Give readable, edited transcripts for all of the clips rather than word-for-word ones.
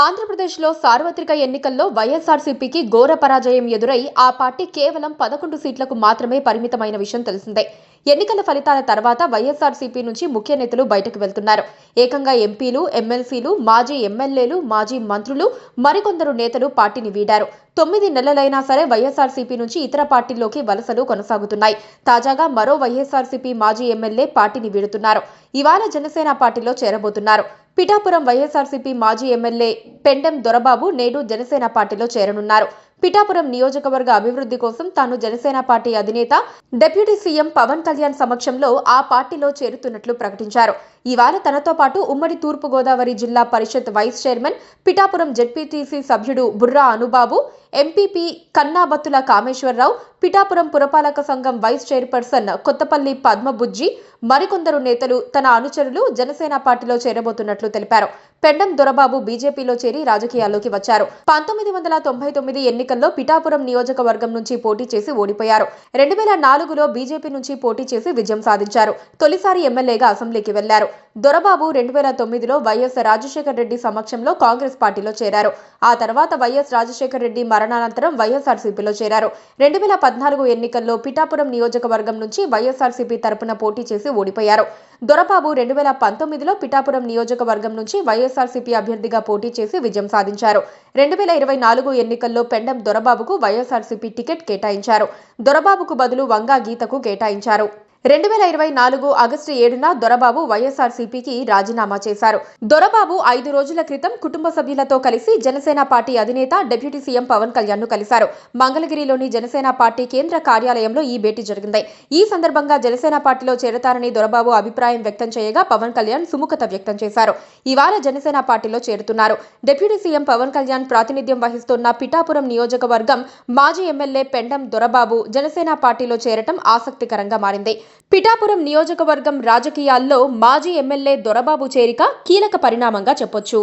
ఆంధ్రప్రదేశ్లో సార్వత్రిక ఎన్నికల్లో వైఎస్ఆర్సీపీకి ఘోర పరాజయం ఎదురై ఆ పార్టీ కేవలం 11 సీట్లకు మాత్రమే పరిమితమైన విషయం తెలిసిందే. ఎన్నికల ఫలితాల తర్వాత వైఎస్ఆర్సీపీ నుంచి ముఖ్య నేతలు బయటకు వెళ్తున్నారు. ఏకంగా ఎంపీలు, ఎమ్మెల్సీలు, మాజీ ఎమ్మెల్యేలు, మాజీ మంత్రులు, మరికొందరు నేతలు పార్టీని వీడారు. 9 నెలలైనా సరే వైఎస్ఆర్సీపీ నుంచి ఇతర పార్టీల్లోకి వలసలు కొనసాగుతున్నాయి. తాజాగా మరో వైఎస్ఆర్సీపీ మాజీ ఎమ్మెల్యే పార్టీని వీడుతున్నారు. ఇవాళ జనసేన పార్టీలో చేరబోతున్నారు. పిఠాపురం వైఎస్ఆర్సీపీ మాజీ ఎమ్మెల్యే పెండెం దొరబాబు నేడు జనసేన పార్టీలో చేరనున్నారు. పిఠాపురం నియోజకవర్గ అభివృద్ధి కోసం తాను జనసేన పార్టీ అధినేత డిప్యూటీ సీఎం పవన్ కళ్యాణ్ సమక్షంలో ఆ పార్టీలో చేరుతున్నట్లు ప్రకటించారు. ఇవాళ తనతో పాటు ఉమ్మడి తూర్పు గోదావరి జిల్లా పరిషత్ వైస్ చైర్మన్, పిఠాపురం జెడ్పీటీసీ సభ్యుడు బుర్రా అనుబాబు, ఎంపీపీ కన్నాబత్తుల కామేశ్వరరావు, పిఠాపురం పురపాలక సంఘం వైస్ చైర్పర్సన్ కొత్తపల్లి పద్మబుజ్జి, మరికొందరు నేతలు తన అనుచరులు జనసేన పార్టీలో చేరబోతున్నట్లు తెలిపారు. పెండెం దొరబాబు బీజేపీలో చేరి రాజకీయాల్లోకి వచ్చారు. 1999 ఎన్నికల్లో పిఠాపురం నియోజకవర్గం నుంచి పోటీ చేసి ఓడిపోయారు. 2004లో బీజేపీ నుంచి పోటీ చేసి విజయం సాధించారు. తొలిసారి ఎమ్మెల్యేగా అసెంబ్లీకి వెళ్లారు. దొరబాబు 2009లో వైఎస్ రాజశేఖర రెడ్డి సమక్షంలో కాంగ్రెస్ పార్టీలో చేరారు. ఆ తర్వాత వైఎస్ రాజశేఖర రెడ్డి మరణానంతరం వైఎస్ఆర్సీపీలో చేరారు. 2014 ఎన్నికల్లో పిఠాపురం నియోజకవర్గం నుంచి వైఎస్ఆర్సీపీ తరపున పోటీ చేసి ఓడిపోయారు. దొరబాబు 2019లో పిఠాపురం నియోజకవర్గం నుంచి వైఎస్ఆర్సీపీ అభ్యర్థిగా పోటీ చేసి విజయం సాధించారు. 2024 ఎన్నికల్లో పెండెం దొరబాబుకు వైఎస్ఆర్సీపీ టికెట్ కేటాయించారు. దొరబాబుకు బదులు వంగా గీతకు కేటాయించారు. 2024 ఆగస్టు 7న దొరబాబు వైఎస్ఆర్సీపీకి రాజీనామా చేశారు. దొరబాబు 5 రోజుల క్రితం కుటుంబ సభ్యులతో కలిసి జనసేన పార్టీ అధినేత డిప్యూటీ సీఎం పవన్ కళ్యాణ్ ను కలిశారు. మంగళగిరిలోని జనసేన పార్టీ కేంద్ర కార్యాలయంలో ఈ భేటీ జరిగింది. ఈ సందర్భంగా జనసేన పార్టీలో చేరతారని దొరబాబు అభిప్రాయం వ్యక్తం చేయగా పవన్ కళ్యాణ్ సుముఖత వ్యక్తం చేశారు. ఇవాళ జనసేన పార్టీలో చేరుతున్నారు. డిప్యూటీ సీఎం పవన్ కళ్యాణ్ ప్రాతినిధ్యం వహిస్తున్న పిఠాపురం నియోజకవర్గం మాజీ ఎమ్మెల్యే పెండెం దొరబాబు జనసేన పార్టీలో చేరటం ఆసక్తికరంగా మారింది. పిఠాపురం నియోజకవర్గం రాజకీయాల్లో మాజీ ఎమ్మెల్యే దొరబాబు చేరిక కీలక పరిణామంగా చెప్పొచ్చు.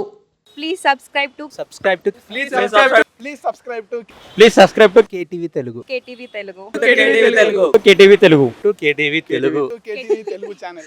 Please subscribe to KTV Telugu. KTV Telugu. KTV Telugu channel.